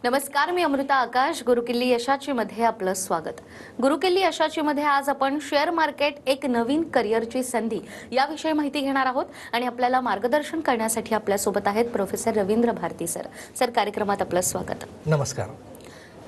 नमस्कार, मी अमृता आकाश. गुरुकिल्ली यशाची मध्ये आपलं स्वागत. गुरुकिल्ली यशाची मध्ये आज आपण शेअर मार्केट एक नवीन करिअरची संधी याविषयी माहिती घेणार आहोत आणि आपल्याला मार्गदर्शन करण्यासाठी आपल्यासोबत आहेत professor Ravindra Bharati sir. Sir, कार्यक्रमात आपलं स्वागत. नमस्कार.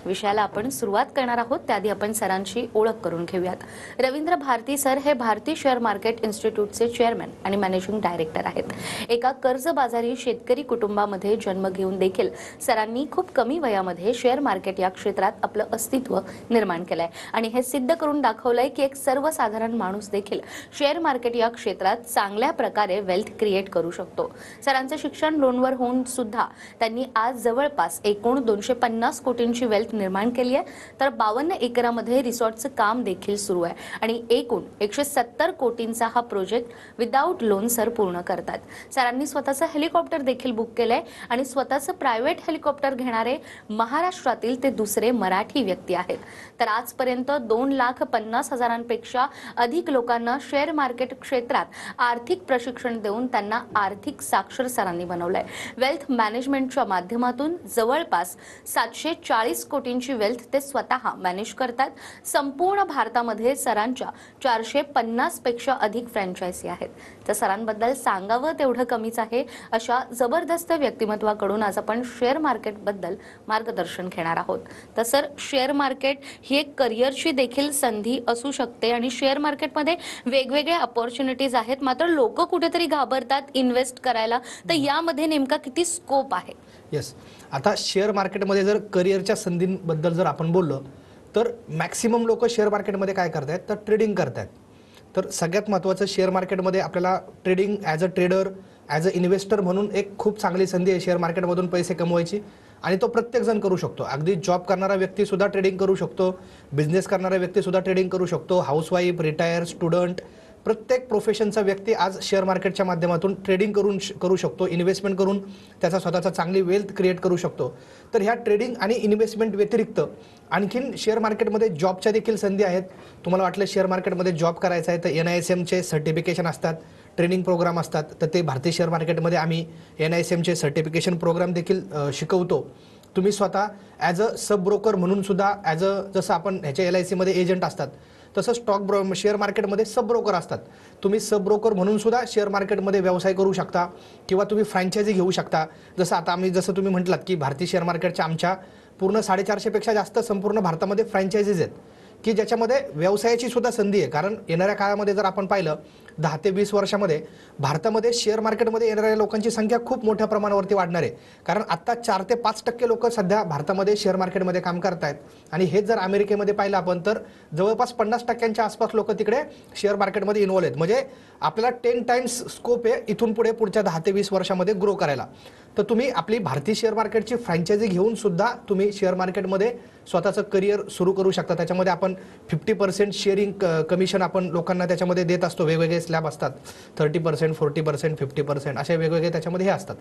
विषयाला आपण सुरुवात करणार आहोत त्याआधी आपण सरांची ओळख करून घेऊयात. रवींद्र भारती सर हे भारतीय शेअर मार्केट इन्स्टिट्यूटचे चेअरमॅन आणि मॅनेजिंग डायरेक्टर आहेत. एका कर्जबाजारी शेतकरी कुटुंबामध्ये जन्म घेऊन देखील सरांनी खूप कमी वयामध्ये शेअर मार्केट या क्षेत्रात आपलं अस्तित्व निर्माण केलंय आणि हे सिद्ध करून दाखवलंय की एक सर्वसाधारण माणूस देखील शेअर मार्केट या क्षेत्रात चांगल्या प्रकारे वेल्थ क्रिएट करू शकतो. सरांचं शिक्षण लोनवर होऊन सुद्धा त्यांनी आज जवळपास एकूण 250 कोटींची वेल्थ निर्माण केली आहे. तर 52 एकरामध्ये रिसॉर्टचं काम देखील सुरू आहे आणि एकूण 170 कोटींचा हा प्रोजेक्ट विदाउट लोन सर पूर्ण करतात. सरांनी स्वतःचं हेलिकॉप्टर देखील बुक केलंय आणि स्वतःचं प्रायव्हेट हेलिकॉप्टर घेणारे महाराष्ट्रातील ते दुसरे मराठी व्यक्ती आहेत. तर आजपर्यंत 2,50,000पेक्षा अधिक लोकांना शेअर मार्केट क्षेत्रात आर्थिक प्रशिक्षण देऊन त्यांना आर्थिक साक्षर सरांनी बनवलंय. वेल्थ मॅनेजमेंटच्या माध्यमातून जवळपास 740 कोटींची वेल्थ ते स्वतः मॅनेज करतात. संपूर्ण भारतामध्ये सरांच्या 450 पेक्षा अधिक फ्रँचायझी आहेत. तर सरांबद्दल सांगावं तेवढं कमीच आहे. अशा जबरदस्त व्यक्तिमत्वाकडून आज आपण शेअर मार्केट बद्दल मार्गदर्शन घेणार आहोत. तर सर, शेअर मार्केट ही एक करिअरची देखील संधी असू शकते आणि शेअर मार्केटमध्ये वेगवेगळ्या अपॉर्च्युनिटीज आहेत, मात्र लोक कुठेतरी घाबरतात इन्व्हेस्ट करायला. तर यामध्ये नेमका किती स्कोप आहे? येस, आता शेअर मार्केटमध्ये जर करिअरच्या संधींबद्दल जर आपण बोललो तर मॅक्सिमम लोक शेअर मार्केटमध्ये काय करतायत तर ट्रेडिंग करतायत. तर सगळ्यात महत्त्वाचं शेअर मार्केटमध्ये आपल्याला trading as a trader, as a investor म्हणून एक खूप चांगली संधी आहे शेअर मार्केटमधून पैसे कमवायची. आणि तो प्रत्येकजण करू शकतो. अगदी जॉब करणारा व्यक्तीसुद्धा ट्रेडिंग करू शकतो, बिझनेस करणारा व्यक्तीसुद्धा ट्रेडिंग करू शकतो, हाऊसवाईफ, रिटायर, स्टुडंट, प्रत्येक प्रोफेशनचा व्यक्ती आज शेअर मार्केटच्या माध्यमातून ट्रेडिंग करू शकतो, इन्व्हेस्टमेंट करून त्याचा स्वतःचा चांगली वेल्थ क्रिएट करू शकतो. तर ह्या ट्रेडिंग आणि इन्व्हेस्टमेंट व्यतिरिक्त आणखीन शेअर मार्केटमध्ये जॉबच्या देखील संधी आहेत. तुम्हाला वाटलं शेअर मार्केटमध्ये जॉब करायचा आहे तर NISMचे सर्टिफिकेशन असतात, ट्रेनिंग प्रोग्राम असतात. तर ते भारतीय शेअर मार्केटमध्ये आम्ही NISMचे सर्टिफिकेशन प्रोग्राम देखील शिकवतो. तुम्ही स्वतः ॲज अ सब ब्रोकर म्हणून सुद्धा जसं आपण ह्याच्या LICमध्ये एजंट असतात तसं शेअर मार्केटमध्ये सब ब्रोकर असतात. तुम्ही सब ब्रोकर म्हणून सुद्धा शेअर मार्केटमध्ये व्यवसाय करू शकता किंवा तुम्ही फ्रँचायझी घेऊ शकता. जसं तुम्ही म्हटलात की भारतीय शेअर मार्केटच्या आमच्या पूर्ण 450 पेक्षा जास्त संपूर्ण भारतामध्ये फ्रँचायझीज आहेत की ज्याच्यामध्ये व्यवसायाची सुद्धा संधी आहे. कारण येणाऱ्या काळामध्ये जर आपण पाहिलं 10 ते 20 वर्षामध्ये भारतामध्ये शेअर मार्केटमध्ये येणाऱ्या लोकांची संख्या खूप मोठ्या प्रमाणावरती वाढणार आहे. कारण आत्ता 4 ते 5% लोक सध्या भारतामध्ये शेअर मार्केटमध्ये काम करतायत आणि हेच जर अमेरिकेमध्ये पाहिलं आपण तर जवळपास 50% आसपास लोक तिकडे शेअर मार्केटमध्ये इन्व्हॉल्व आहेत. म्हणजे आपल्याला 10 टाइम्स स्कोप आहे इथून पुढे पुढच्या 10 ते 20 वर्षामध्ये ग्रो करायला. तर तुम्ही आपली भारतीय शेअर मार्केटची फ्रँचायझी घेऊन सुद्धा तुम्ही शेअर मार्केटमध्ये स्वतःचं करिअर सुरू करू शकता. त्याच्यामध्ये आपण 50% शेअरिंग कमिशन आपण लोकांना त्याच्यामध्ये देत असतो. वेगवेगळे स्लॅब असतात, 30%, 40%, 50% असे वेगवेगळे त्याच्यामध्ये हे असतात.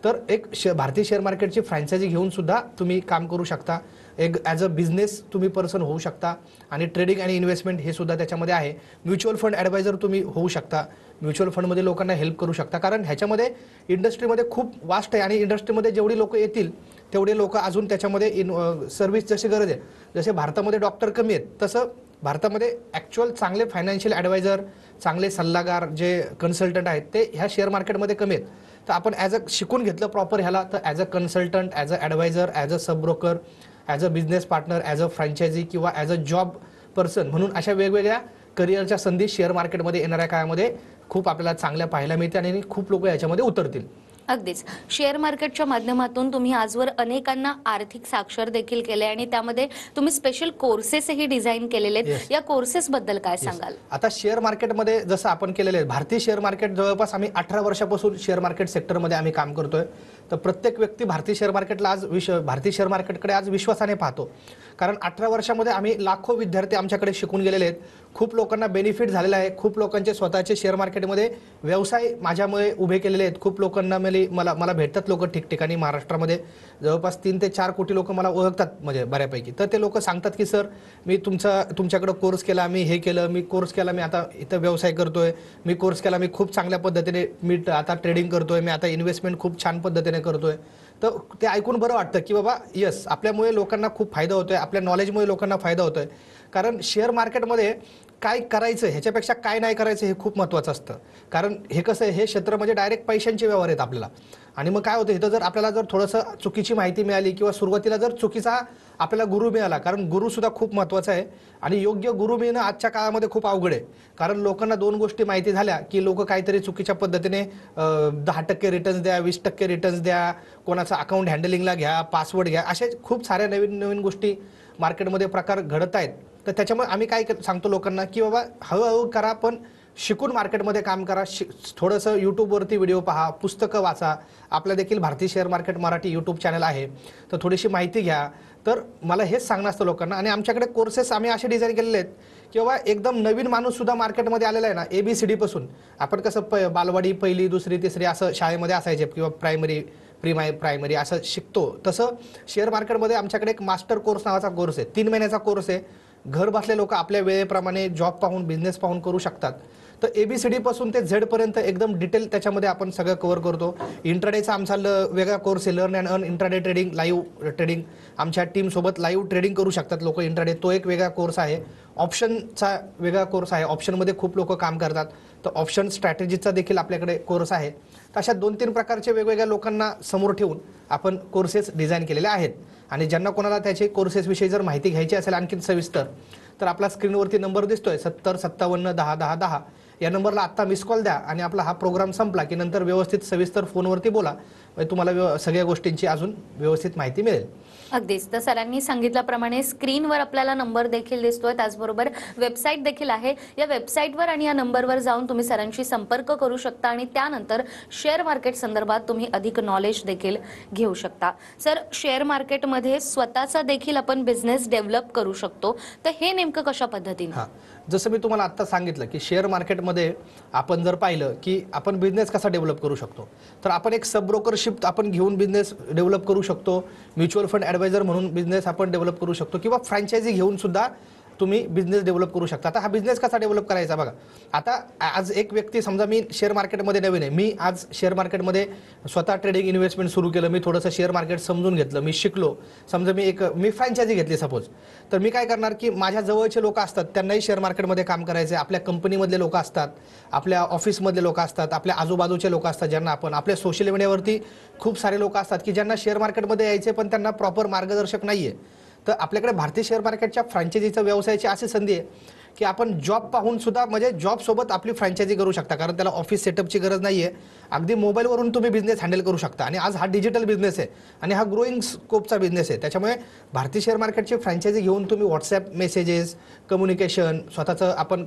तर एक भारतीय शेअर मार्केटची फ्रँचायझी घेऊन सुद्धा तुम्ही काम करू शकता. एक ॲज अ बिझनेस तुम्ही पर्सन होऊ शकता आणि ट्रेडिंग आणि इन्व्हेस्टमेंट हे सुद्धा त्याच्यामध्ये आहे. म्युच्युअल फंड ॲडवायझर तुम्ही होऊ शकता. म्युच्युअल फंडमध्ये लोकांना हेल्प करू शकता. कारण ह्याच्यामध्ये इंडस्ट्रीमध्ये खूप वास्ट आहे आणि इंडस्ट्रीमध्ये जेवढी लोक येतील तेवढे लोक अजून त्याच्यामध्ये सर्व्हिस जशी गरज आहे. जसे भारतामध्ये डॉक्टर कमी आहेत तसं भारतामध्ये ॲक्च्युअल चांगले फायनान्शियल ॲडवायझर, चांगले सल्लागार जे कन्सल्टंट आहेत ते ह्या शेअर मार्केटमध्ये कमी आहेत. तर आपण ॲज अ शिकून घेतलं प्रॉपर ह्याला तर as a consultant, as a adviser, as a sub broker, as a business partner, as a franchisee किंवा ॲज अ जॉब पर्सन म्हणून अशा वेगवेगळ्या करिअरच्या संधी शेअर मार्केटमध्ये येणाऱ्या काळामध्ये खूप आपल्याला चांगल्या पाहायला मिळते आणि खूप लोक याच्यामध्ये उतरतील. अगदीच. शेअर मार्केटच्या माध्यमातून तुम्ही आजवर अनेकांना आर्थिक साक्षर देखील केले आणि त्यामध्ये तुम्ही स्पेशल कोर्सेसही डिझाईन केलेले आहेत. या कोर्सेस बद्दल काय सांगाल? आता शेअर मार्केटमध्ये जसं आपण केलेलं आहे, भारतीय शेअर मार्केट जवळपास आम्ही 18 वर्षापासून शेअर मार्केट सेक्टरमध्ये आम्ही काम करतोय. तर प्रत्येक व्यक्ती भारतीय शेअर मार्केटला भारतीय शेअर मार्केटकडे आज विश्वासाने पाहतो. कारण 18 वर्षामध्ये आम्ही लाखो विद्यार्थी आमच्याकडे शिकून गेलेले आहेत. खूप लोकांना बेनिफिट झालेला आहे. खूप लोकांचे स्वतःचे शेअर मार्केटमध्ये व्यवसाय माझ्यामुळे उभे केलेले आहेत. खूप लोकांना मला भेटतात लोक ठिकठिकाणी महाराष्ट्रामध्ये. जवळपास 3 ते 4 कोटी लोक मला ओळखतात म्हणजे बऱ्यापैकी. तर ते लोक सांगतात की सर मी तुमच्याकडे कोर्स केला, मी हे केलं, मी कोर्स केला, मी आता इथं व्यवसाय करतोय, मी कोर्स केला, मी खूप चांगल्या पद्धतीने मी आता ट्रेडिंग करतोय, मी आता इन्व्हेस्टमेंट खूप छान पद्धतीने करतोय. तर ते ऐकून बरं वाटतं की बाबा यस, आपल्यामुळे लोकांना खूप फायदा होतोय, आपल्या नॉलेजमुळे लोकांना फायदा होतोय. कारण शेअर मार्केटमध्ये काय करायचं ह्याच्यापेक्षा काय नाही करायचं हे खूप महत्त्वाचं असतं. कारण हे कसं आहे, हे क्षेत्र म्हणजे डायरेक्ट पैशांचे व्यवहार आहेत आपल्याला. आणि मग काय होतं, इथं जर आपल्याला जर थोडंसं चुकीची माहिती मिळाली किंवा सुरुवातीला जर चुकीचा आपल्याला गुरु मिळाला, कारण गुरुसुद्धा खूप महत्त्वाचा आहे आणि योग्य गुरु मिळणं आजच्या काळामध्ये खूप अवघड आहे. कारण लोकांना 2 गोष्टी माहिती झाल्या की लोक काहीतरी चुकीच्या पद्धतीने 10% रिटर्न्स द्या, 20% रिटर्न्स द्या, कोणाचं अकाउंट हँडलिंगला घ्या, पासवर्ड घ्या, अशा खूप साऱ्या नवीन नवीन गोष्टी मार्केटमध्ये प्रकार घडत आहेत. तर त्याच्यामुळे आम्ही काय सांगतो लोकांना की बाबा हळूहळू करा, पण शिकून मार्केटमध्ये काम करा. थोडंसं यूट्यूबवरती व्हिडिओ पहा, पुस्तकं वाचा. आपलं देखील भारतीय share market Marathi YouTube channel आहे, तर थोडीशी माहिती घ्या. तर मला हेच सांगणं असतं लोकांना. आणि आमच्याकडे कोर्सेस आम्ही असे डिझाईन केलेले आहेत की बाबा एकदम नवीन माणूससुद्धा मार्केटमध्ये आलेला आहे ना, ABCD पासून. आपण कसं बालवाडी 1ली 2री 3री असं शाळेमध्ये असायचे किंवा प्रायमरी असं शिकतो, तसं शेअर मार्केटमध्ये आमच्याकडे एक मास्टर कोर्स नावाचा कोर्स आहे. 3 महिन्याचा कोर्स आहे. घर बसले लोक आपल्या वेळेप्रमाणे जॉब पाहून, बिझनेस पाहून करू शकतात. तर ABCD पासून ते Z पर्यंत एकदम डिटेल त्याच्यामध्ये आपण सगळं कव्हर करतो. इंट्राडेचा आमचा वेगळा कोर्स आहे, learn and earn intraday trading, live trading. आमच्या टीमसोबत लाईव्ह ट्रेडिंग करू शकतात लोक इंट्राडे, तो एक वेगळा कोर्स आहे. ऑप्शनचा वेगळा कोर्स आहे, ऑप्शनमध्ये खूप लोक काम करतात, तर ऑप्शन स्ट्रॅटेजीचा देखील आपल्याकडे कोर्स आहे. तर अशा 2-3 प्रकारचे वेगवेगळ्या लोकांना समोर ठेवून आपण कोर्सेस डिझाईन केलेले आहेत. आणि ज्यांना कोणाला त्याचे कोर्सेसविषयी जर माहिती घ्यायची असेल आणखीन सविस्तर, तर आपला स्क्रीनवरती नंबर दिसतोय 70 57 10 10 10, या नंबरला आत्ता मिस कॉल द्या आणि आपला हा प्रोग्राम संपला की नंतर व्यवस्थित सविस्तर फोनवरती बोला, म्हणजे तुम्हाला सगळ्या गोष्टींची अजून व्यवस्थित माहिती मिळेल. अगदीच. तर सरांनी सांगितल्याप्रमाणे स्क्रीनवर आपल्याला नंबर देखील दिसतोय, त्याचबरोबर वेबसाईट देखील आहे. या वेबसाईटवर आणि या नंबरवर जाऊन तुम्ही सरांशी संपर्क करू शकता आणि त्यानंतर शेअर मार्केट संदर्भात तुम्ही अधिक नॉलेज देखील घेऊ शकता. सर, शेअर मार्केटमध्ये स्वतःचा देखील आपण बिझनेस डेव्हलप करू शकतो, तर हे नेमकं कशा पद्धतीने? हां, जसं मी तुम्हाला आत्ता सांगितलं की शेअर मार्केटमध्ये आपण जर पाहिलं की आपण बिझनेस कसा डेव्हलप करू शकतो, तर आपण एक सब ब्रोकरशिप आपण घेऊन बिझनेस डेव्हलप करू शकतो. म्युच्युअल फंड ॲडवायझर म्हणून बिझनेस आपण डेव्हलप करू शकतो किंवा फ्रँचायझी घेऊन सुद्धा तुम्ही बिझनेस डेव्हलप करू शकता. आता हा बिझनेस कसा डेव्हलप करायचा बघा. आता आज एक व्यक्ती, समजा मी शेअर मार्केटमध्ये नवीन आहे, मी आज शेअर मार्केटमध्ये स्वतः ट्रेडिंग इन्व्हेस्टमेंट सुरू केलं, मी थोडंसं शेअर मार्केट समजून घेतलं, मी शिकलो. समजा मी फ्रँचायझी घेतली सपोज, तर मी काय करणार की माझ्या जवळचे लोक असतात त्यांनाही शेअर मार्केटमध्ये काम करायचे, आपल्या कंपनीमधले लोक असतात, आपल्या ऑफिसमधले लोक असतात, आपल्या आजूबाजूचे लोक असतात ज्यांना आपण, आपल्या सोशल मीडियावरती खूप सारे लोक असतात की ज्यांना शेअर मार्केटमध्ये यायचे पण त्यांना प्रॉपर मार्गदर्शक नाही आहे. तर आपल्याकडे भारतीय शेअर मार्केटच्या फ्रँचायझीचा व्यवसायाची अशी संधी आहे की आपण जॉब पाहून सुद्धा, म्हणजे जॉबसोबत आपली फ्रँचायझी करू शकता. कारण त्याला ऑफिस सेटअपची गरज नाही आहे, अगदी मोबाईलवरून तुम्ही बिझनेस हँडल करू शकता. आणि आज हा डिजिटल बिझनेस आहे आणि हा ग्रोईंग स्कोपचा बिझनेस आहे. त्याच्यामुळे भारतीय शेअर मार्केटची फ्रँचायझी घेऊन तुम्ही व्हॉट्सॲप मेसेजेस, कम्युनिकेशन, स्वतःचं आपण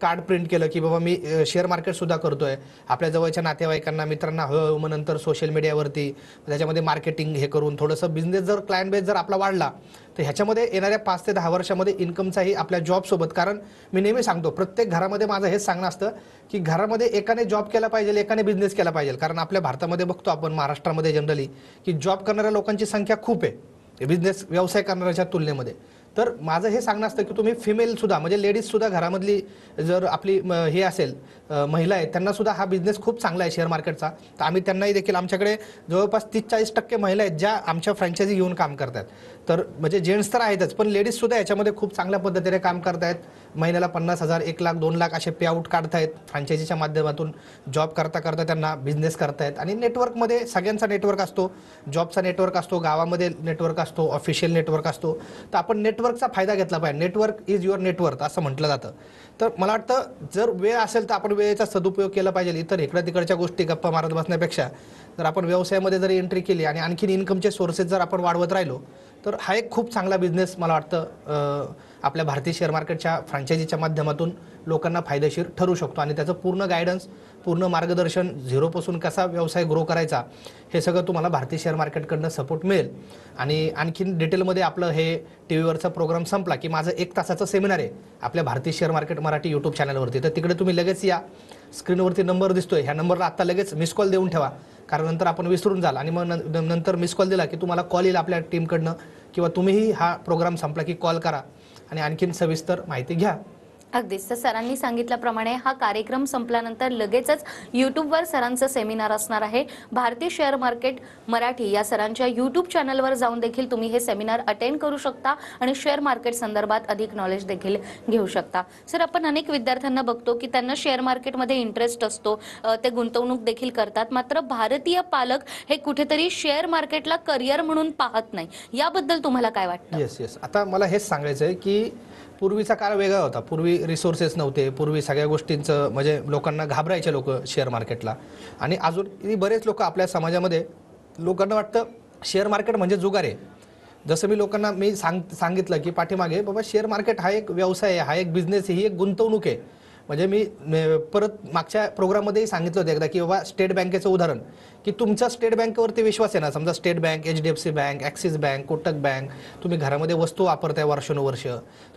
कार्ड प्रिंट केलं की बाबा मी शेअर मार्केटसुद्धा करतोय, आपल्या जवळच्या नातेवाईकांना, मित्रांना हळूहळू, मग नंतर सोशल मीडियावरती त्याच्यामध्ये मार्केटिंग हे करून थोडंसं बिझनेस जर क्लायंट बेस जर आपला वाढला, तर ह्याच्यामध्ये येणाऱ्या 5 ते 10 वर्षामध्ये इन्कमचाही आपल्या जॉबसोबत, कारण मी नेहमी सांगतो प्रत्येक घरामध्ये माझं हेच सांगणं असतं की घरामध्ये एकाने जॉब केला पाहिजे, एकाने बिझनेस केला पाहिजे. कारण आपल्या भारतामध्ये बघतो आपण, महाराष्ट्रामध्ये जनरली, की जॉब करणाऱ्या लोकांची संख्या खूप आहे बिझनेस व्यवसाय करणाऱ्याच्या तुलनेमध्ये. तर माझं हे सांगणं असतं की तुम्ही फिमेलसुद्धा, म्हणजे लेडीजसुद्धा घरामधली जर आपली हे असेल, महिला आहेत, त्यांनासुद्धा हा बिझनेस खूप चांगला आहे शेअर मार्केटचा. तर आम्ही त्यांनाही देखील, आमच्याकडे जवळपास 30-40% महिला आहेत ज्या आमच्या फ्रँचायझी घेऊन काम करतात. तर म्हणजे जेंट्स तर आहेतच, पण लेडीजसुद्धा याच्यामध्ये खूप चांगल्या पद्धतीने काम करतायत. महिन्याला 50,000, 1 लाख, 2 लाख असे पे आउट काढतायत फ्रँचायझीच्या माध्यमातून. जॉब करता करता त्यांना बिझनेस करतायत. आणि नेटवर्कमध्ये सगळ्यांचा नेटवर्क असतो, जॉबचा नेटवर्क असतो, गावामध्ये नेटवर्क असतो, ऑफिशियल नेटवर्क असतो. तर आपण नेटवर्कचा फायदा घेतला पाहिजे. नेटवर्क इज युअर नेटवर्क असं म्हटलं जातं. तर मला वाटतं जर वेळ असेल तर आपण वेळेचा सदुपयोग केला पाहिजे. इतर इकडं तिकडच्या गोष्टी गप्पा मारत बसण्यापेक्षा जर आपण व्यवसायामध्ये जरी एंट्री केली आणि आणखीन इन्कमचे सोर्सेस जर आपण वाढवत राहिलो, तर हा एक खूप चांगला बिझनेस मला वाटतं आपल्या भारतीय शेअर मार्केटच्या फ्रँचायझीच्या माध्यमातून लोकांना फायदेशीर ठरू शकतो. आणि त्याचं पूर्ण गायडन्स, पूर्ण मार्गदर्शन, झिरोपासून कसा व्यवसाय ग्रो करायचा, हे सगळं तुम्हाला भारतीय शेअर मार्केटकडनं सपोर्ट मिळेल. आणि आणखीन डिटेलमध्ये आपलं हे TV वरचा प्रोग्राम संपला की माझं 1 तासाचं सेमिनार आहे आपल्या भारतीय शेअर मार्केट मराठी यूट्यूब चॅनलवरती. तर तिकडे तुम्ही लगेच या, स्क्रीनवरती नंबर दिसतोय, ह्या नंबरला आत्ता लगेच मिस कॉल देऊन ठेवा, कारण नंतर आपण विसरून जाल. आणि मग नंतर मिस कॉल दिला की तुम्हाला कॉल येईल आपल्या टीमकडनं, किंवा तुम्हीही हा प्रोग्राम संपला की कॉल करा आणि आणखीन सविस्तर माहिती घ्या. अगदीच. तर सरांनी सांगितल्याप्रमाणे हा कार्यक्रम संपल्यानंतर लगेचच यूट्यूबवर सरांचं सेमिनार असणार आहे. भारतीय शेअर मार्केट मराठी या सरांच्या यूट्यूब चॅनलवर जाऊन देखील तुम्ही हे सेमिनार अटेंड करू शकता आणि शेअर मार्केट संदर्भात अधिक नॉलेज देखील घेऊ शकता. सर, आपण अनेक विद्यार्थ्यांना बघतो की त्यांना शेअर मार्केटमध्ये इंटरेस्ट असतो, ते गुंतवणूक देखील करतात. मात्र भारतीय पालक हे कुठेतरी शेअर मार्केटला करिअर म्हणून पाहत नाही. याबद्दल तुम्हाला काय वाटतं? येस. आता मला हेच सांगायचं आहे की पूर्वीचा काळ वेगळा होता. पूर्वी रिसोर्सेस नव्हते. पूर्वी सगळ्या गोष्टींचं म्हणजे लोकांना घाबरायचे लोक शेअर मार्केटला. आणि अजून बरेच लोक आपल्या समाजामध्ये लोकांना वाटतं शेअर मार्केट म्हणजे जुगार आहे. जसं मी लोकांना सांगितलं की पाठीमागे बाबा शेअर मार्केट हा एक व्यवसाय आहे, हा एक बिझनेस आहे, ही एक गुंतवणूक आहे. म्हणजे मी परत मागच्या प्रोग्राममध्येही सांगितलं होतं एकदा की बाबा स्टेट बँकेचं उदाहरण की तुमचा स्टेट बँकेवरती विश्वास आहे ना, समजा state bank, HDFC bank, axis bank, Kotak bank, तुम्ही घरामध्ये वस्तू वापरताय वर्षानुवर्ष,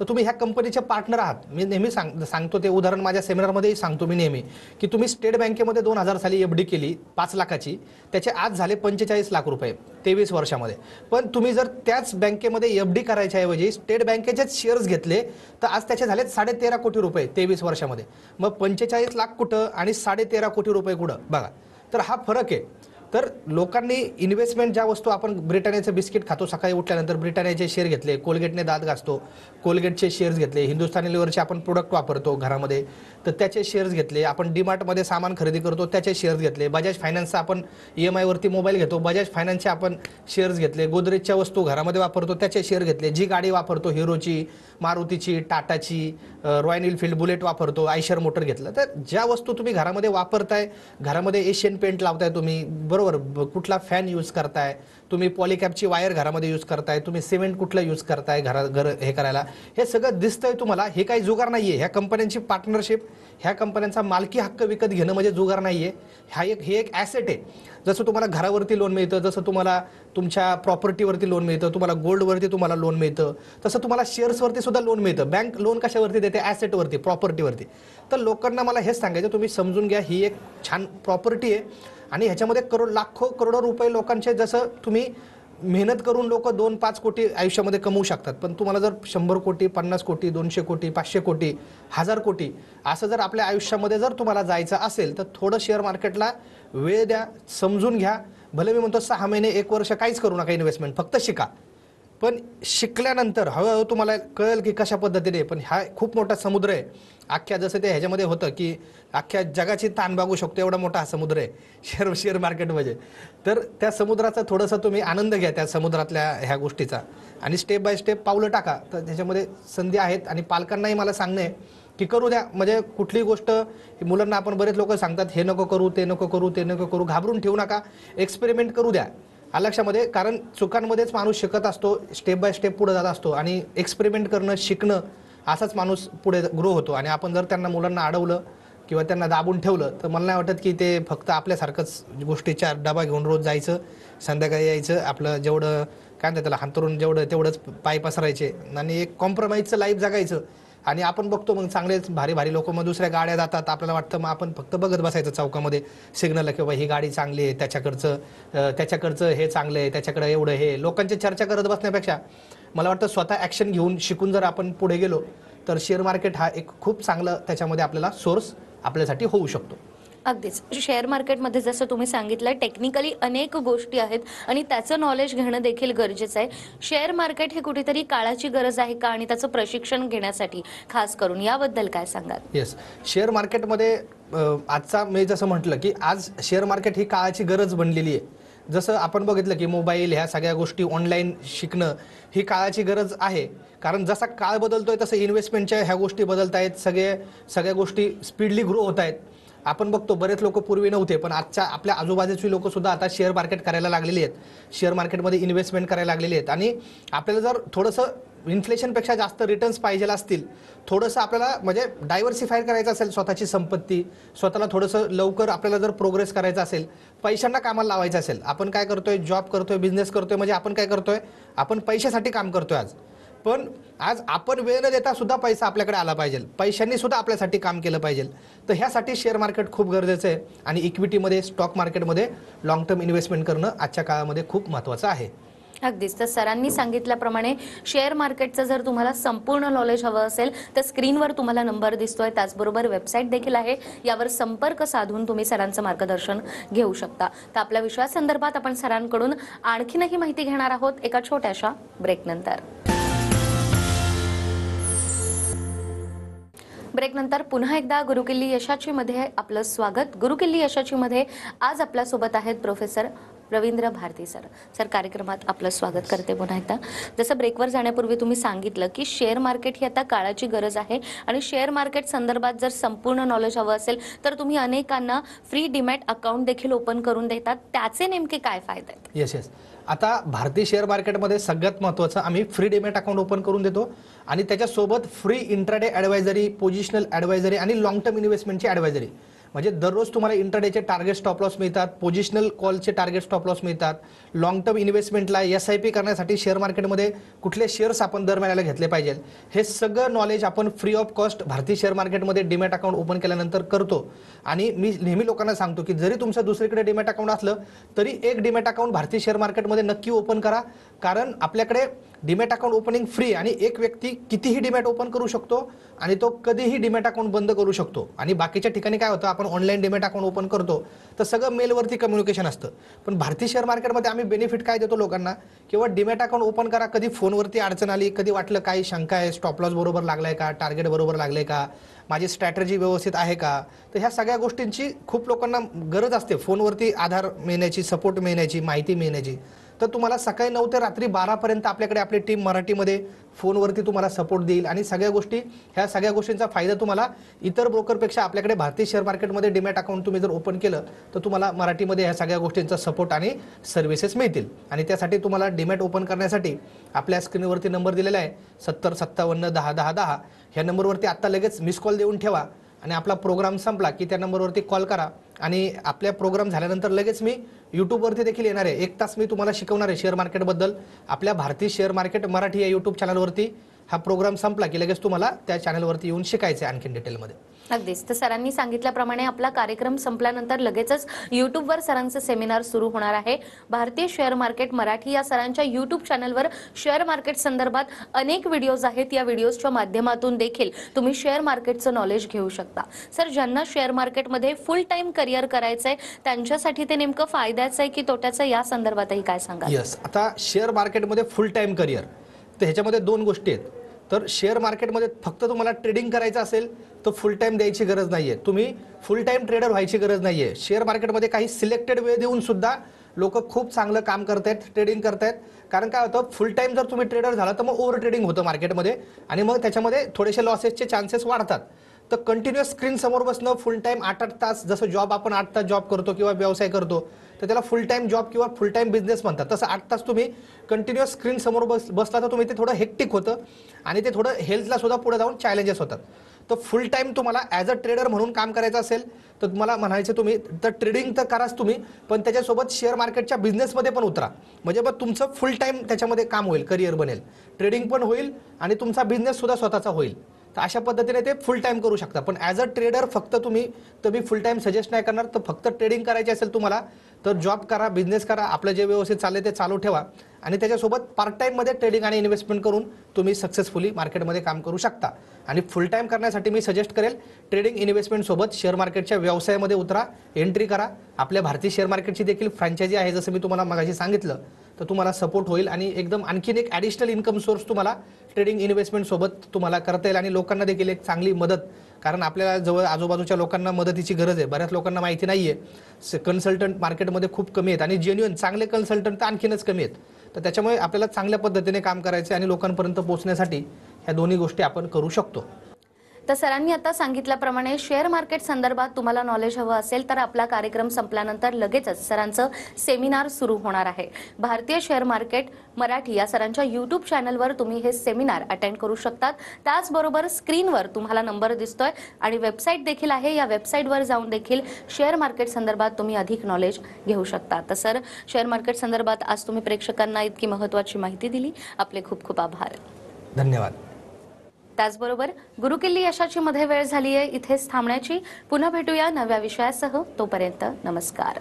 तर तुम्ही ह्या कंपनीचे पार्टनर आहात. मी नेहमी सांगतो ते उदाहरण माझ्या सेमिनारमध्येही सांगतो मी नेहमी की तुम्ही स्टेट बँकेमध्ये 2000 साली FD केली 5 लाखाची, त्याचे आज झाले 45 लाख रुपये 23 वर्षामध्ये. पण तुम्ही जर त्याच बँकेमध्ये FD करायच्या ऐवजी स्टेट बँकेचेच शेअर्स घेतले तर आज त्याचे झाले 13.5 कोटी रुपये 23 वर्षामध्ये. मग 45 लाख कुठं आणि 13.5 कोटी रुपये कुठं बघा. तर हा फरक आहे. तर लोकांनी इन्व्हेस्टमेंट ज्या वस्तू आपण ब्रिटानियाचं बिस्किट खातो सकाळी उठल्यानंतर, ब्रिटानियाचे शेअर घेतले, कोलगेटने दात घासतो, कोलगेटचे शेअर्स घेतले, हिंदुस्थानी लिव्हरचे आपण प्रोडक्ट वापरतो घरामध्ये तर त्याचे शेअर्स घेतले, आपण डीमार्टमध्ये सामान खरेदी करतो त्याचे शेअर्स घेतले, बजाज फायनान्सचा आपण EMI वरती मोबाईल घेतो, बजाज फायनान्सचे आपण शेअर्स घेतले, गोदरेजच्या वस्तू घरामध्ये वापरतो त्याचे शेअर घेतले, जी गाडी वापरतो हिरोची, मारुतीची, टाटाची, रॉयल एनफिल्ड बुलेट वापरतो, आयशर मोटर घेतलं. तर ज्या वस्तू तुम्ही घरामध्ये वापरताय, घरामध्ये एशियन पेंट लावताय तुम्ही, बरोबर, कुठला फॅन यूज करताय तुम्ही, पॉलिकॅपची वायर घरामध्ये यूज करताय तुम्ही, सिमेंट कुठलं यूज करताय घर हे करायला, हे सगळं दिसतंय तुम्हाला. हे काही जुगार नाहीये. ह्या कंपन्यांची पार्टनरशिप, ह्या कंपन्यांचा मालकी हक्क विकत घेणं म्हणजे जुगार नाहीये. हे एक ॲसेट आहे. जसं तुम्हाला घरावरती लोन मिळतं, जसं तुम्हाला तुमच्या प्रॉपर्टीवरती लोन मिळतं, तुम्हाला गोल्डवरती तुम्हाला लोन मिळतं, तसं तुम्हाला शेअर्सवरती सुद्धा लोन मिळतं. बँक लोन कशावरती देते? ॲसेटवरती, प्रॉपर्टीवरती. तर लोकांना मला हेच सांगायचं, तुम्ही समजून घ्या ही एक छान प्रॉपर्टी आहे आणि ह्याच्यामध्ये लाखो करोडो रुपये लोकांचे, जसं तुम्ही मेहनत करून लोक 2-5 कोटी आयुष्यामध्ये कमवू शकतात, पण तुम्हाला जर 100 कोटी, 50 कोटी, 200 कोटी, 500 कोटी, 1000 कोटी असं जर आपल्या आयुष्यामध्ये जर तुम्हाला जायचं असेल तर थोडं शेअर मार्केटला वेळ द्या, समजून घ्या. भले मी म्हणतो 6 महिने 1 वर्ष काहीच करू नका इन्व्हेस्टमेंट, फक्त शिका. पण शिकल्यानंतर हळूहळू तुम्हाला कळेल की कशा पद्धतीने. पण हा खूप मोठा समुद्र आहे. अख्ख्या जसं ते ह्याच्यामध्ये होतं की अख्ख्या जगाची ताण बागू शकतो एवढा मोठा हा समुद्र आहे शेअर मार्केटमध्ये. तर त्या समुद्राचा थोडासा तुम्ही आनंद घ्या, त्या समुद्रातल्या ह्या गोष्टीचा, आणि स्टेप बाय स्टेप पावलं टाका. तर त्याच्यामध्ये संधी आहेत. आणि पालकांनाही मला सांगणं आहे की करू द्या. म्हणजे कुठलीही गोष्ट मुलांना आपण बरेच लोक सांगतात हे नको करू, ते नको करू, ते नको करू, घाबरून ठेवू नका, एक्सपेरिमेंट करू द्या लक्षामध्ये. कारण चुकांमध्येच माणूस शिकत असतो, स्टेप बाय स्टेप पुढे जात असतो. आणि एक्सपेरिमेंट करणं, शिकणं, असाच माणूस पुढे ग्रो होतो. आणि आपण जर त्यांना मुलांना अडवलं किंवा त्यांना दाबून ठेवलं तर मला नाही वाटत की ते फक्त आपल्यासारखंच गोष्टीचा डबा घेऊन रोज जायचं, संध्याकाळी यायचं, आपलं जेवढं काय म्हणतात त्याला हांतरून जेवढं तेवढंच पाय पसरायचे आणि एक कॉम्प्रोमाइजचं लाईफ जगायचं. आणि आपण बघतो मग चांगलेच भारी भारी लोक मग दुसऱ्या गाड्या जातात, आपल्याला वाटतं मग आपण फक्त बघत बसायचं चौकामध्ये सिग्नल की बाबा ही गाडी चांगली आहे, त्याच्याकडचं हे चांगलं आहे, त्याच्याकडे एवढं हे. लोकांची चर्चा करत बसण्यापेक्षा मला वाटतं स्वतः ॲक्शन घेऊन शिकून जर आपण पुढे गेलो तर शेअर मार्केट हा एक खूप चांगलं त्याच्यामध्ये आपल्याला सोर्स आपल्यासाठी होऊ शकतो. अगदीच. शेअर मार्केटमध्ये जसं तुम्ही सांगितलं टेक्निकली अनेक गोष्टी आहेत आणि त्याचं नॉलेज घेणं देखील गरजेचं आहे. शेअर मार्केट हे कुठेतरी काळाची गरज आहे का आणि त्याचं प्रशिक्षण घेण्यासाठी खास करून याबद्दल काय सांगाल? येस, शेअर मार्केटमध्ये आजचा मी जसं म्हटलं की आज शेअर मार्केट ही काळाची गरज बनलेली आहे. जसं आपण बघितलं की मोबाईल ह्या सगळ्या गोष्टी ऑनलाईन शिकणं ही काळाची गरज आहे. कारण जसा काळ बदलतोय तसं इन्व्हेस्टमेंटच्या ह्या गोष्टी बदलत आहेत, सगळ्या गोष्टी स्पीडली ग्रो होत आहेत. आपण बघतो बरेच लोक पूर्वी नव्हते पण आजच्या आपल्या आजूबाजूची लोक सुद्धा आता शेअर मार्केट करायला लागलेली आहेत, शेअर मार्केटमध्ये इन्व्हेस्टमेंट करायला लागलेली आहेत. आणि आपल्याला जर थोडंसं इन्फ्लेशनपेक्षा जास्त रिटर्न्स पाहिजे असतील, थोडंसं आपल्याला म्हणजे डायव्हर्सिफाय करायचं असेल स्वतःची संपत्ती, स्वतःला थोडंसं लवकर आपल्याला जर प्रोग्रेस करायचा असेल, पैशांना कामाला लावायचं असेल, आपण काय करतोय, जॉब करतोय, बिझनेस करतोय, म्हणजे आपण काय करतोय, आपण पैशासाठी काम करतोय आज. पण आज आपण वेळ न देता सुद्धा पैसा आपल्याकडे आला पाहिजे, पैशांनी सुद्धा आपल्यासाठी काम केलं पाहिजे. तर ह्यासाठी शेअर मार्केट खूप गरजेचं आहे. आणि इक्विटीमध्ये, स्टॉक मार्केटमध्ये लॉंग टर्म इन्व्हेस्टमेंट करणं आजच्या काळामध्ये खूप महत्त्वाचं आहे. अगदीच. तर सरांनी सांगितल्याप्रमाणे शेअर मार्केटचं जर तुम्हाला संपूर्ण नॉलेज हवं असेल तर स्क्रीनवर तुम्हाला नंबर दिसतोय, त्याचबरोबर वेबसाईट देखील आहे, यावर संपर्क साधून तुम्ही सरांचं मार्गदर्शन घेऊ शकता. तर आपल्या विषयासंदर्भात आपण सरांकडून आणखीनही माहिती घेणार आहोत एका छोट्याशा ब्रेकनंतर. ब्रेकनंतर पुन्हा एकदा गुरुकिल्ली यशाची मध्ये आपलं स्वागत. गुरुकिल्ली यशाची मध्ये आज आपल्यासोबत आहेत professor Ravindra Bharati sir. Sir, कार्यक्रमात आपलं स्वागत करते पुन्हा एकदा. जसं ब्रेकवर जाण्यापूर्वी तुम्ही सांगितलं की शेअर मार्केट ही आता काळाची गरज आहे आणि शेअर मार्केट संदर्भात जर संपूर्ण नॉलेज हवं असेल तर तुम्ही अनेकांना फ्री डीमॅट अकाउंट देखील ओपन करून देतात. त्याचे नेमके काय फायदे आहेत? येस. आता भारतीय शेअर मार्केटमध्ये सगळ्यात महत्त्वाचं आम्ही फ्री डीमॅट अकाउंट ओपन करून देतो आणि त्याच्यासोबत free intraday advisory, positional advisory आणि लॉंग टर्म इन्व्हेस्टमेंटची ॲडवायझरी. म्हणजे दररोज तुम्हाला इंट्राडेचे टार्गेट स्टॉप लॉस मिळतात, पोझिशनल कॉलचे टार्गेट स्टॉप लॉस मिळतात. लॉंग टर्म इन्व्हेस्टमेंटला SIP करण्यासाठी शेअर मार्केटमध्ये कुठले शेअर्स आपण दर महिन्याला घेतले पाहिजे, हे सगळं नॉलेज आपण फ्री ऑफ कॉस्ट भारतीय शेअर मार्केटमध्ये डीमॅट अकाउंट ओपन केल्यानंतर करतो. आणि मी नेहमी लोकांना सांगतो की जरी तुमचं दुसरीकडे डीमॅट अकाउंट असलं तरी एक डीमॅट अकाउंट भारतीय शेअर मार्केटमध्ये नक्की ओपन करा. कारण आपल्याकडे डीमॅट अकाउंट ओपनिंग फ्री आणि एक व्यक्ती कितीही डीमॅट ओपन करू शकतो आणि तो कधीही डीमॅट अकाउंट बंद करू शकतो. आणि बाकीच्या ठिकाणी काय होतं, आपण ऑनलाईन डीमॅट अकाउंट ओपन करतो तर सगळं मेलवरती कम्युनिकेशन असतं. पण भारतीय शेअर मार्केटमध्ये आम्ही बेनिफिट काय देतो लोकांना, किंवा डीमॅट अकाउंट ओपन करा, कधी फोनवरती अडचण आली, कधी वाटलं काही शंका आहे, स्टॉप लॉस बरोबर लागलाय का, टार्गेट बरोबर लागले का, माझी स्ट्रॅटेजी व्यवस्थित आहे का, तर ह्या सगळ्या गोष्टींची खूप लोकांना गरज असते. फोनवरती आधार मिळण्याची, सपोर्ट मिळण्याची, माहिती मिळण्याची. तर तुम्हाला सकाळी 9 ते रात्री 12 पर्यंत आपल्याकडे आपली टीम मराठीमध्ये फोनवरती तुम्हाला सपोर्ट देईल. आणि ह्या सगळ्या गोष्टींचा फायदा तुम्हाला इतर ब्रोकरपेक्षा आपल्याकडे भारतीय शेअर मार्केटमध्ये डीमॅट अकाउंट तुम्ही जर ओपन केलं तर तुम्हाला मराठीमध्ये ह्या सगळ्या गोष्टींचा सपोर्ट आणि सर्व्हिसेस मिळतील. आणि त्यासाठी तुम्हाला डीमॅट ओपन करण्यासाठी आपल्या स्क्रीनवरती नंबर दिलेला आहे 70 57 10 10 10. ह्या नंबरवरती आत्ता लगेच मिस कॉल देऊन ठेवा आणि आपला प्रोग्राम संपला की त्या नंबरवरती कॉल करा. आणि आपल्या प्रोग्राम झाल्यानंतर लगेच मी यूट्यूबवरती देखील येणार आहे. 1 तास मी तुम्हाला शिकवणार आहे शेअर मार्केटबद्दल. आपल्या भारतीय शेअर मार्केट मराठी या यूट्यूब चॅनलवरती हा प्रोग्राम संपला की लगेच तुम्हाला त्या चॅनलवरती येऊन शिकायचं आहे आणखीन डिटेलमध्ये. अगदीच. तर सरांनी सांगितल्याप्रमाणे आपला कार्यक्रम संपल्यानंतर लगेचच यूट्यूबवर सरांचं सेमिनार सुरू होणार आहे. भारतीय शेअर मार्केट मराठी या सरांच्या यूट्यूब चॅनलवर शेअर मार्केट संदर्भात अनेक व्हिडिओज आहेत. या व्हिडिओजच्या माध्यमातून देखील तुम्ही शेअर मार्केटचं नॉलेज घेऊ शकता. सर, ज्यांना शेअर मार्केटमध्ये फुल टाइम करिअर करायचंय त्यांच्यासाठी ते नेमकं फायद्याचं आहे की तोट्याचं, या संदर्भातही काय सांगाल? येस. आता शेअर मार्केटमध्ये फुल टाइम करिअर, तर ह्याच्यामध्ये 2 गोष्टी आहेत. तर शेअर मार्केटमध्ये फक्त तुम्हाला ट्रेडिंग करायचं असेल तर फुल टाइम द्यायची गरज नाहीये, तुम्ही फुल टाइम ट्रेडर व्हायची गरज नाहीये. शेअर मार्केटमध्ये काही सिलेक्टेड वेळ देऊन सुद्धा लोक खूप चांगलं काम करतायत, ट्रेडिंग करतायत. कारण काय होतं, फुल टाइम जर तुम्ही ट्रेडर झाला तर मग ओव्हर ट्रेडिंग होतं मार्केटमध्ये आणि मग त्याच्यामध्ये थोडेसे लॉसेसचे चान्सेस वाढतात. तर कंटिन्युअस स्क्रीन समोर बसणं फुल टाइम 8-8 तास, जसं जॉब आपण 8 तास जॉब करतो किंवा व्यवसाय करतो तर त्याला फुल टाइम जॉब किंवा फुल टाइम बिझनेस म्हणतात. तसं 8 तास तुम्ही कंटिन्युअस स्क्रीन समोर बसला तर तुम्ही ते थोडं हेक्टिक होतं आणि ते थोडं हेल्थला सुद्धा पुढे जाऊन चॅलेंजेस होतात. तर फुल टाइम तुम्हाला ॲज अ ट्रेडर म्हणून काम करायचं असेल तर तुम्हाला म्हणायचं तुम्ही तर ट्रेडिंग तर कराच तुम्ही, पण त्याच्यासोबत शेअर मार्केटच्या बिझनेसमध्ये पण उतरा. म्हणजे मग तुमचं फुल टाइम त्याच्यामध्ये काम होईल, करिअर बनेल, ट्रेडिंग पण होईल आणि तुमचा बिझनेस सुद्धा स्वतःचा होईल. तर अशा पद्धतीने ते फुल टाइम करू शकता. पण ॲज अ ट्रेडर फक्त तुम्ही फुल टाइम सजेस्ट नाही करणार. तर फक्त ट्रेडिंग करायची असेल तुम्हाला तर जॉब करा, बिझनेस करा, आपलं जे व्यवस्थित चाललंय ते चालू ठेवा आणि त्याच्यासोबत पार्ट टाइममध्ये ट्रेडिंग आणि इन्व्हेस्टमेंट करून तुम्ही सक्सेसफुली मार्केटमध्ये काम करू शकता. आणि फुल टाइम करण्यासाठी मी सजेस्ट करेल ट्रेडिंग इन्व्हेस्टमेंट सोबत शेअर मार्केटच्या व्यवसायामध्ये उतरा, एंट्री करा. आपल्या भारतीय शेअर मार्केटची देखील फ्रँचायझी आहे, जसं मी तुम्हाला मगाशी सांगितलं, तर तुम्हाला सपोर्ट होईल आणि एकदम आणखीन एक ॲडिशनल इन्कम सोर्स तुम्हाला ट्रेडिंग इन्व्हेस्टमेंट सोबत तुम्हाला करता येईल आणि लोकांना देखील एक चांगली मदत. कारण आपल्याला जवळ आजूबाजूच्या लोकांना मदतीची गरज आहे. बऱ्याच लोकांना माहिती नाही आहे, कन्सल्टंट मार्केटमध्ये खूप कमी आहेत आणि जेन्युइन चांगले कन्सल्टंट तर आणखीनच कमी आहेत. तर त्याच्यामुळे आपल्याला चांगल्या पद्धतीने काम करायचं आणि लोकांपर्यंत पोहोचण्यासाठी ह्या दोन्ही गोष्टी आपण करू शकतो. तर सरांनी आता सांगितल्याप्रमाणे शेअर मार्केट संदर्भात तुम्हाला नॉलेज हवं असेल तर आपला कार्यक्रम संपल्यानंतर लगेचच सरांचं सेमिनार सुरू होणार आहे. भारतीय शेअर मार्केट मराठी या सरांच्या यूट्यूब चॅनलवर तुम्ही हे सेमिनार अटेंड करू शकतात. त्याचबरोबर स्क्रीनवर तुम्हाला नंबर दिसतोय आणि वेबसाईट देखील आहे. या वेबसाईटवर जाऊन देखील शेअर मार्केट संदर्भात तुम्ही अधिक नॉलेज घेऊ शकता. तर सर, शेअर मार्केट संदर्भात आज तुम्ही प्रेक्षकांना इतकी महत्त्वाची माहिती दिली, आपले खूप खूप आभार. धन्यवाद. त्याचबरोबर गुरुकिल्ली यशाची मध्ये वेळ झाली आहे इथेच थांबण्याची. पुन्हा भेटूया नव्या विषयासह. तोपर्यंत नमस्कार.